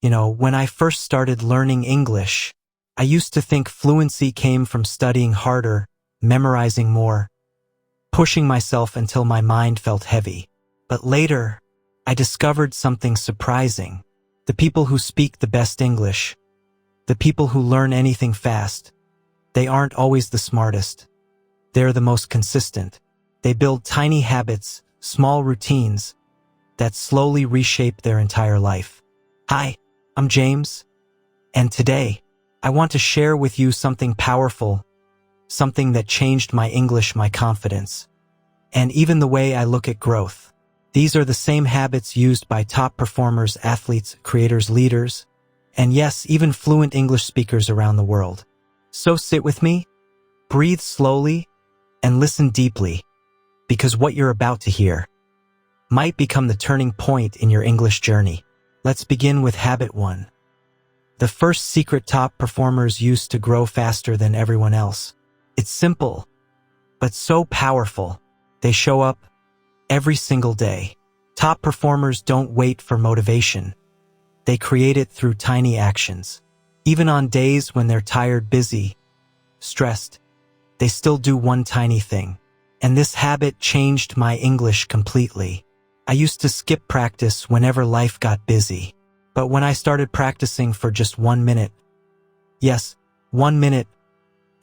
When I first started learning English, I used to think fluency came from studying harder, memorizing more, pushing myself until my mind felt heavy. But later, I discovered something surprising. The people who speak the best English, the people who learn anything fast, they aren't always the smartest. They're the most consistent. They build tiny habits, small routines, that slowly reshape their entire life. Hi, I'm James, and today, I want to share with you something powerful, something that changed my English, my confidence, and even the way I look at growth. These are the same habits used by top performers, athletes, creators, leaders, and yes, even fluent English speakers around the world. So sit with me, breathe slowly, and listen deeply, because what you're about to hear might become the turning point in your English journey. Let's begin with habit 1. The first secret top performers used to grow faster than everyone else. It's simple, but so powerful. They show up every single day. Top performers don't wait for motivation. They create it through tiny actions. Even on days when they're tired, busy, stressed, they still do one tiny thing. And this habit changed my English completely. I used to skip practice whenever life got busy. But when I started practicing for just 1 minute, yes, 1 minute,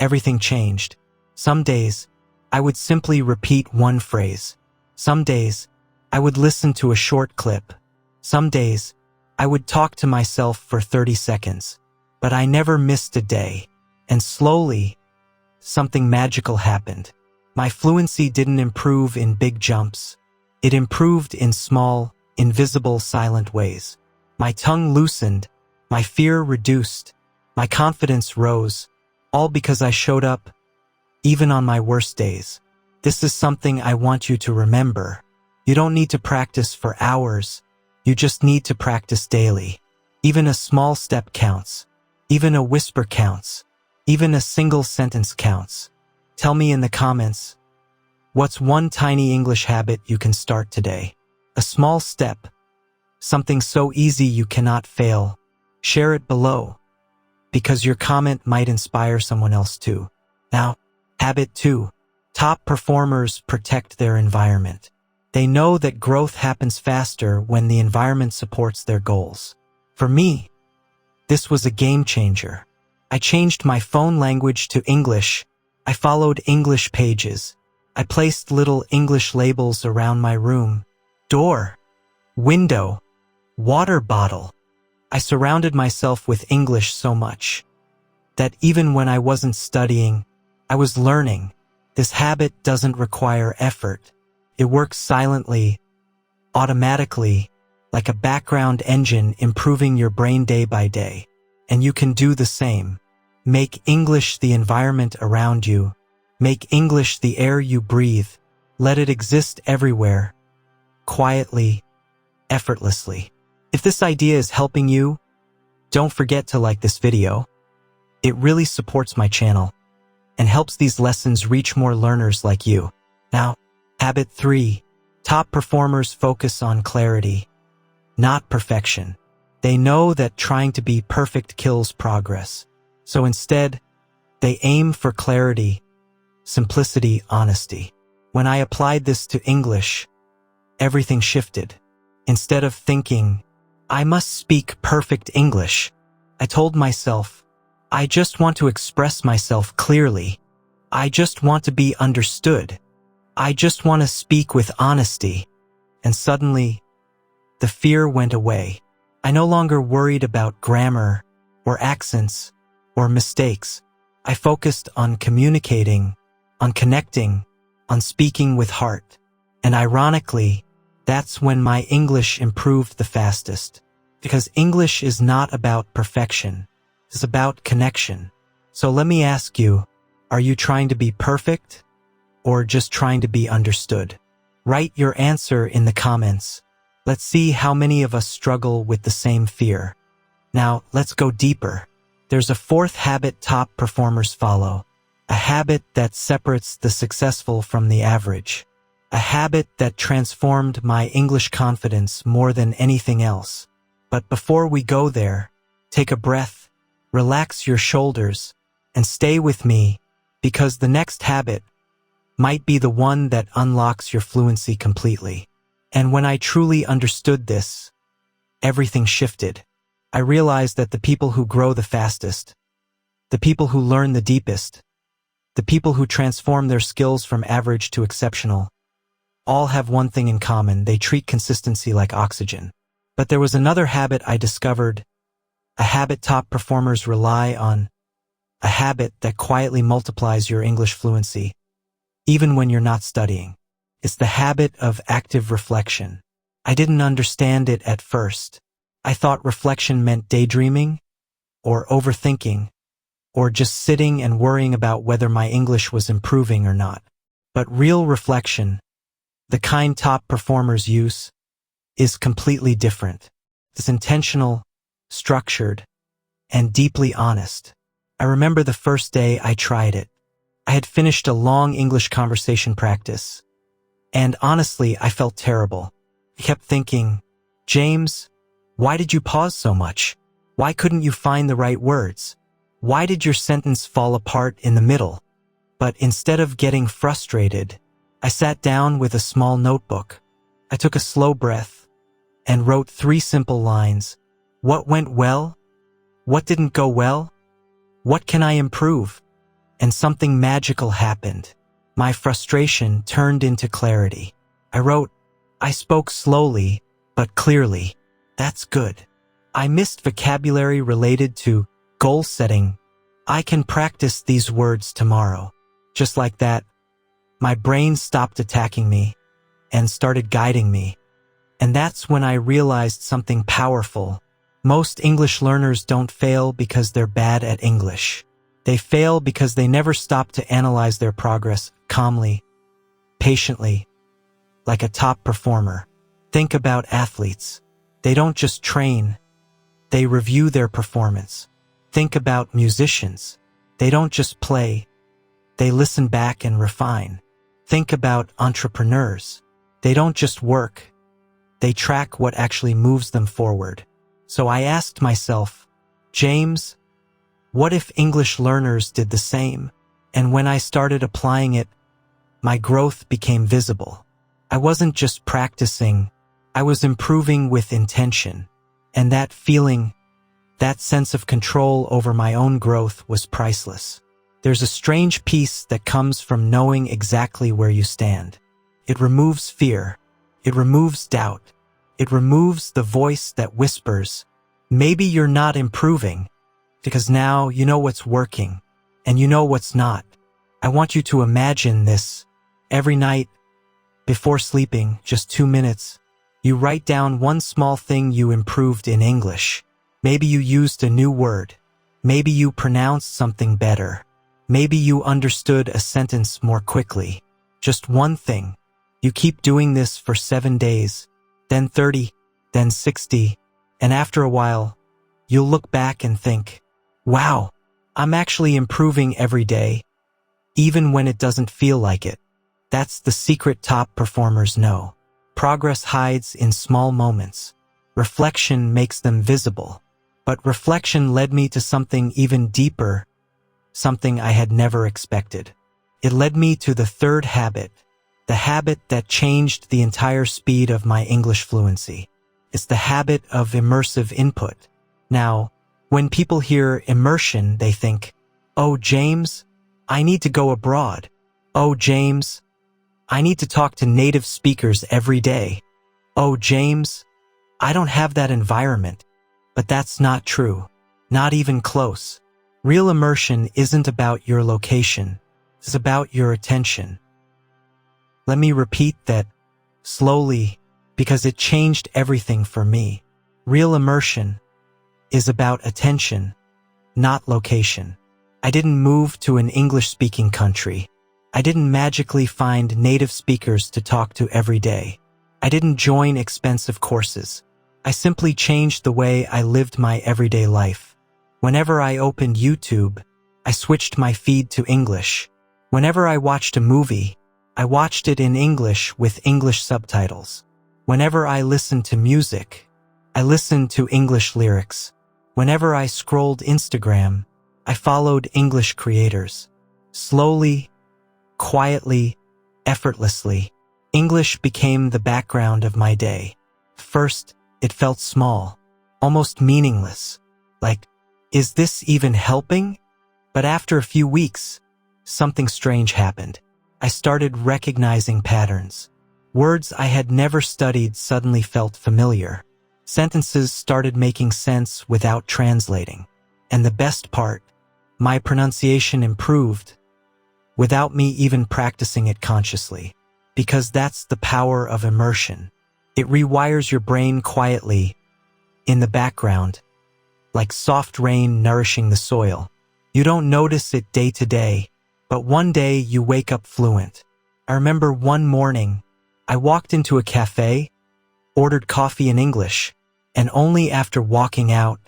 everything changed. Some days, I would simply repeat one phrase. Some days, I would listen to a short clip. Some days, I would talk to myself for 30 seconds. But I never missed a day. And slowly, something magical happened. My fluency didn't improve in big jumps. It improved in small, invisible, silent ways. My tongue loosened, my fear reduced, my confidence rose, all because I showed up, even on my worst days. This is something I want you to remember. You don't need to practice for hours. You just need to practice daily. Even a small step counts. Even a whisper counts. Even a single sentence counts. Tell me in the comments, what's one tiny English habit you can start today? A small step. Something so easy you cannot fail. Share it below, because your comment might inspire someone else too. Now, habit 2. Top performers protect their environment. They know that growth happens faster when the environment supports their goals. For me, this was a game changer. I changed my phone language to English. I followed English pages. I placed little English labels around my room, door, window, water bottle. I surrounded myself with English so much that even when I wasn't studying, I was learning. This habit doesn't require effort. It works silently, automatically, like a background engine improving your brain day by day. And you can do the same. Make English the environment around you. Make English the air you breathe. Let it exist everywhere, quietly, effortlessly. If this idea is helping you, don't forget to like this video. It really supports my channel and helps these lessons reach more learners like you. Now, habit 3. Top performers focus on clarity, not perfection. They know that trying to be perfect kills progress. So instead, they aim for clarity, simplicity, honesty. When I applied this to English, everything shifted. Instead of thinking, I must speak perfect English, I told myself, I just want to express myself clearly. I just want to be understood. I just want to speak with honesty. And suddenly, the fear went away. I no longer worried about grammar or accents or mistakes. I focused on communicating, on connecting, on speaking with heart. And ironically, that's when my English improved the fastest. Because English is not about perfection. It's about connection. So let me ask you, are you trying to be perfect or just trying to be understood? Write your answer in the comments. Let's see how many of us struggle with the same fear. Now, let's go deeper. There's a 4th habit top performers follow. A habit that separates the successful from the average. A habit that transformed my English confidence more than anything else. But before we go there, take a breath, relax your shoulders, and stay with me, because the next habit might be the one that unlocks your fluency completely. And when I truly understood this, everything shifted. I realized that the people who grow the fastest, the people who learn the deepest, the people who transform their skills from average to exceptional, all have one thing in common: they treat consistency like oxygen. But there was another habit I discovered, a habit top performers rely on, a habit that quietly multiplies your English fluency, even when you're not studying. It's the habit of active reflection. I didn't understand it at first. I thought reflection meant daydreaming, or overthinking, or just sitting and worrying about whether my English was improving or not. But real reflection, the kind top performers use, is completely different. It's intentional, structured, and deeply honest. I remember the first day I tried it. I had finished a long English conversation practice, and honestly, I felt terrible. I kept thinking, James, why did you pause so much? Why couldn't you find the right words? Why did your sentence fall apart in the middle? But instead of getting frustrated, I sat down with a small notebook. I took a slow breath and wrote 3 simple lines. What went well? What didn't go well? What can I improve? And something magical happened. My frustration turned into clarity. I wrote, I spoke slowly, but clearly. That's good. I missed vocabulary related to goal setting. I can practice these words tomorrow. Just like that, my brain stopped attacking me and started guiding me. And that's when I realized something powerful. Most English learners don't fail because they're bad at English. They fail because they never stop to analyze their progress calmly, patiently, like a top performer. Think about athletes. They don't just train, they review their performance. Think about musicians. They don't just play, they listen back and refine. Think about entrepreneurs. They don't just work, they track what actually moves them forward. So I asked myself, James, what if English learners did the same? And when I started applying it, my growth became visible. I wasn't just practicing, I was improving with intention. And that feeling, that sense of control over my own growth was priceless. There's a strange peace that comes from knowing exactly where you stand. It removes fear. It removes doubt. It removes the voice that whispers, maybe you're not improving, because now you know what's working, and you know what's not. I want you to imagine this. Every night, before sleeping, just 2 minutes, you write down one small thing you improved in English. Maybe you used a new word. Maybe you pronounced something better. Maybe you understood a sentence more quickly. Just one thing. You keep doing this for 7 days, then 30, then 60, and after a while, you'll look back and think, wow, I'm actually improving every day, even when it doesn't feel like it. That's the secret top performers know. Progress hides in small moments. Reflection makes them visible. But reflection led me to something even deeper, something I had never expected. It led me to the 3rd habit, the habit that changed the entire speed of my English fluency. It's the habit of immersive input. Now, when people hear immersion, they think, oh, James, I need to go abroad. Oh, James, I need to talk to native speakers every day. Oh, James, I don't have that environment. But that's not true. Not even close. Real immersion isn't about your location. It's about your attention. Let me repeat that slowly, because it changed everything for me. Real immersion is about attention, not location. I didn't move to an English-speaking country. I didn't magically find native speakers to talk to every day. I didn't join expensive courses. I simply changed the way I lived my everyday life. Whenever I opened YouTube, I switched my feed to English. Whenever I watched a movie, I watched it in English with English subtitles. Whenever I listened to music, I listened to English lyrics. Whenever I scrolled Instagram, I followed English creators. Slowly, quietly, effortlessly, English became the background of my day. First, it felt small, almost meaningless. Like, is this even helping? But after a few weeks, something strange happened. I started recognizing patterns. Words I had never studied suddenly felt familiar. Sentences started making sense without translating. And the best part, my pronunciation improved without me even practicing it consciously. Because that's the power of immersion. It rewires your brain quietly, in the background, like soft rain nourishing the soil. You don't notice it day to day, but one day you wake up fluent. I remember one morning, I walked into a cafe, ordered coffee in English, and only after walking out,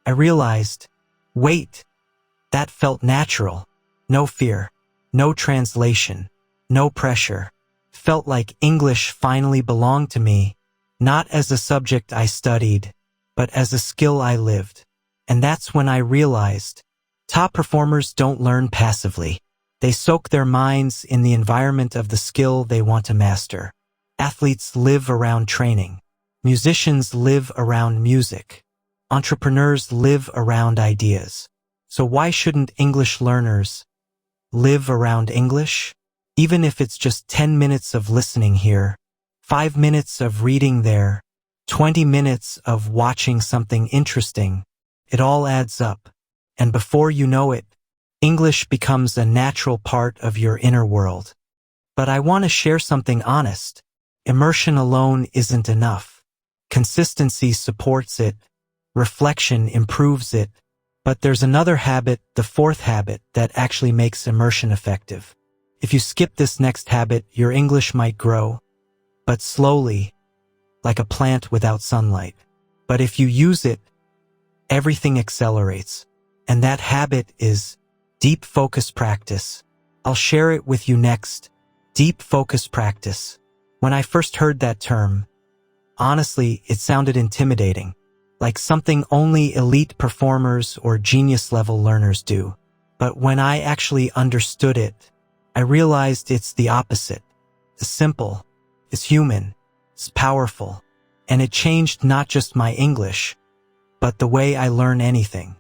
I realized, wait, that felt natural. No fear, no translation, no pressure. Felt like English finally belonged to me, not as a subject I studied, but as a skill I lived. And that's when I realized, top performers don't learn passively. They soak their minds in the environment of the skill they want to master. Athletes live around training. Musicians live around music. Entrepreneurs live around ideas. So why shouldn't English learners live around English? Even if it's just 10 minutes of listening here, 5 minutes of reading there, 20 minutes of watching something interesting, it all adds up. And before you know it, English becomes a natural part of your inner world. But I want to share something honest. Immersion alone isn't enough. Consistency supports it. Reflection improves it. But there's another habit, the fourth habit, that actually makes immersion effective. If you skip this next habit, your English might grow, but slowly, like a plant without sunlight. But if you use it, everything accelerates. And that habit is deep focus practice. I'll share it with you next. Deep focus practice. When I first heard that term, honestly, it sounded intimidating, like something only elite performers or genius-level learners do. But when I actually understood it, I realized it's the opposite. It's simple, it's human, it's powerful, and it changed not just my English, but the way I learn anything.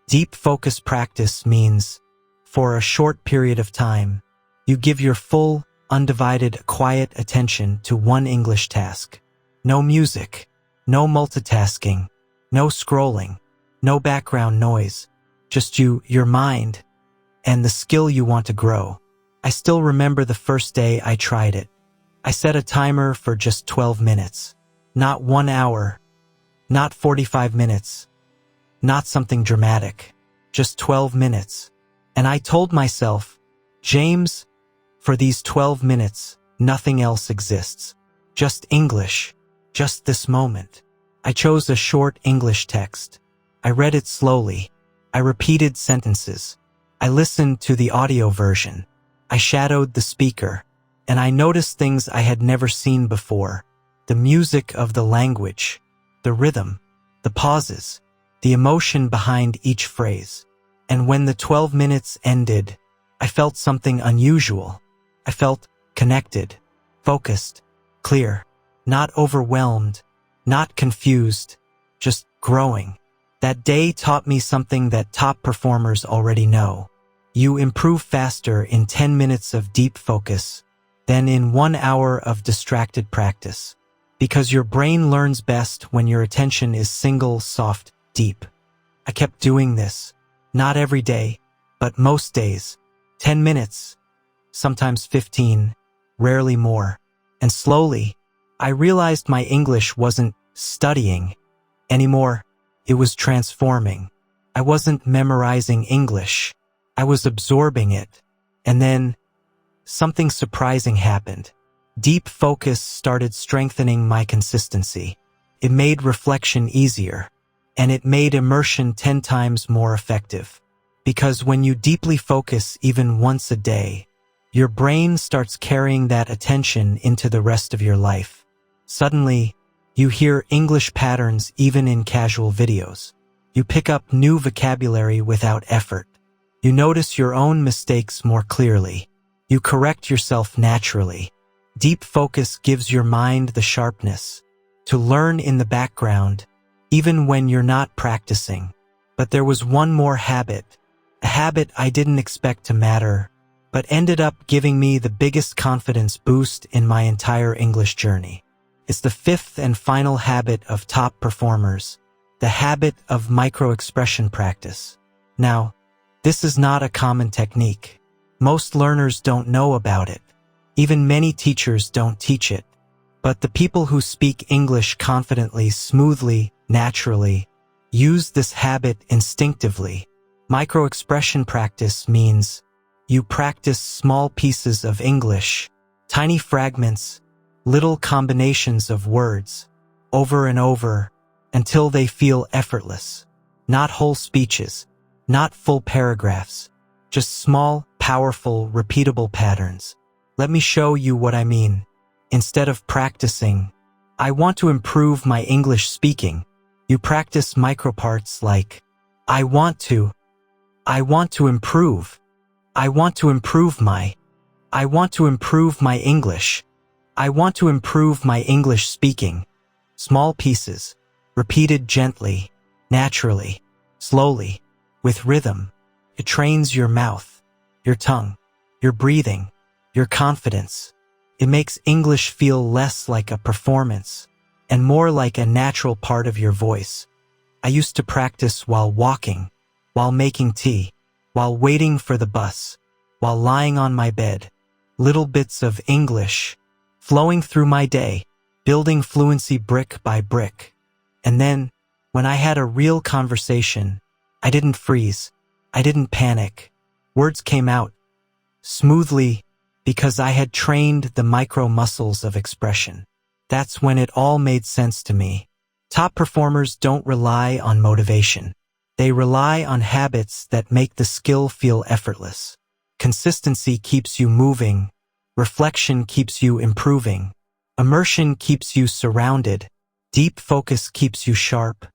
Deep focus practice means, for a short period of time, you give your full, undivided, quiet attention to one English task. No music, no multitasking, no scrolling, no background noise, just you, your mind, and the skill you want to grow. I still remember the first day I tried it. I set a timer for just 12 minutes. Not 1 hour, not 45 minutes, not something dramatic, just 12 minutes. And I told myself, James, for these 12 minutes, nothing else exists. Just English, just this moment. I chose a short English text. I read it slowly. I repeated sentences. I listened to the audio version. I shadowed the speaker, and I noticed things I had never seen before. The music of the language, the rhythm, the pauses, the emotion behind each phrase. And when the 12 minutes ended, I felt something unusual. I felt connected, focused, clear, not overwhelmed, not confused, just growing. That day taught me something that top performers already know. You improve faster in 10 minutes of deep focus than in 1 hour of distracted practice. Because your brain learns best when your attention is single, soft, deep. I kept doing this, not every day, but most days. 10 minutes, sometimes 15, rarely more. And slowly, I realized my English wasn't studying anymore. It was transforming. I wasn't memorizing English. I was absorbing it. And then, something surprising happened. Deep focus started strengthening my consistency. It made reflection easier. And it made immersion 10 times more effective. Because when you deeply focus even once a day, your brain starts carrying that attention into the rest of your life. Suddenly, You hear English patterns even in casual videos. You pick up new vocabulary without effort. You notice your own mistakes more clearly. You correct yourself naturally. Deep focus gives your mind the sharpness to learn in the background, even when you're not practicing. But there was one more habit, a habit I didn't expect to matter, but ended up giving me the biggest confidence boost in my entire English journey. It's the fifth and final habit of top performers, the habit of micro-expression practice. Now, this is not a common technique. Most learners don't know about it. Even many teachers don't teach it. But the people who speak English confidently, smoothly, naturally, use this habit instinctively. Micro-expression practice means you practice small pieces of English, tiny fragments, little combinations of words, over and over, until they feel effortless. Not whole speeches, not full paragraphs, just small, powerful, repeatable patterns. Let me show you what I mean. Instead of practicing, I want to improve my English speaking. You practice microparts like, I want to improve. I want to improve my English. I want to improve my English speaking. Small pieces, repeated gently, naturally, slowly, with rhythm. It trains your mouth, your tongue, your breathing, your confidence. It makes English feel less like a performance and more like a natural part of your voice. I used to practice while walking, while making tea, while waiting for the bus, while lying on my bed. Little bits of English flowing through my day, building fluency brick by brick. And then, when I had a real conversation, I didn't freeze. I didn't panic. Words came out smoothly because I had trained the micro muscles of expression. That's when it all made sense to me. Top performers don't rely on motivation. They rely on habits that make the skill feel effortless. Consistency keeps you moving. Reflection keeps you improving. Immersion keeps you surrounded. Deep focus keeps you sharp.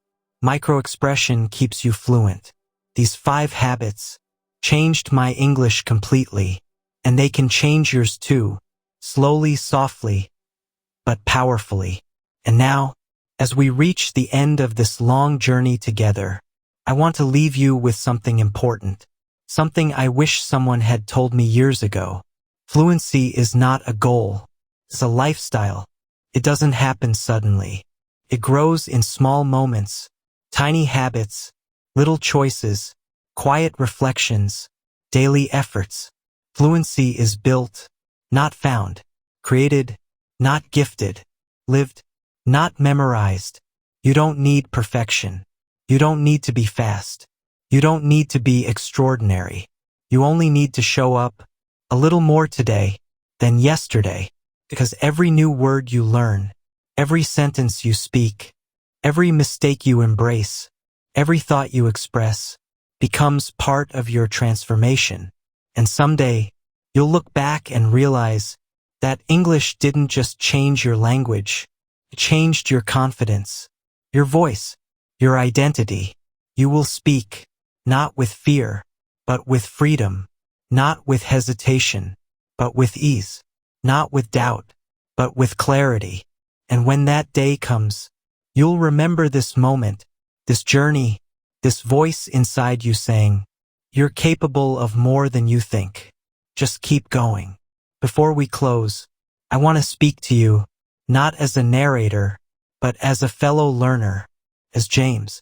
Micro-expression keeps you fluent. These 5 habits changed my English completely, and they can change yours too, slowly, softly, but powerfully. And now, as we reach the end of this long journey together, I want to leave you with something important, something I wish someone had told me years ago. Fluency is not a goal. It's a lifestyle. It doesn't happen suddenly. It grows in small moments, tiny habits, little choices, quiet reflections, daily efforts. Fluency is built, not found, created, not gifted, lived, not memorized. You don't need perfection. You don't need to be fast. You don't need to be extraordinary. You only need to show up a little more today than yesterday, because every new word you learn, every sentence you speak, every mistake you embrace, every thought you express becomes part of your transformation. And someday, you'll look back and realize that English didn't just change your language, it changed your confidence, your voice, your identity. You will speak, not with fear, but with freedom, not with hesitation, but with ease, not with doubt, but with clarity. And when that day comes, you'll remember this moment, this journey, this voice inside you saying, you're capable of more than you think. Just keep going. Before we close, I want to speak to you, not as a narrator, but as a fellow learner, as James.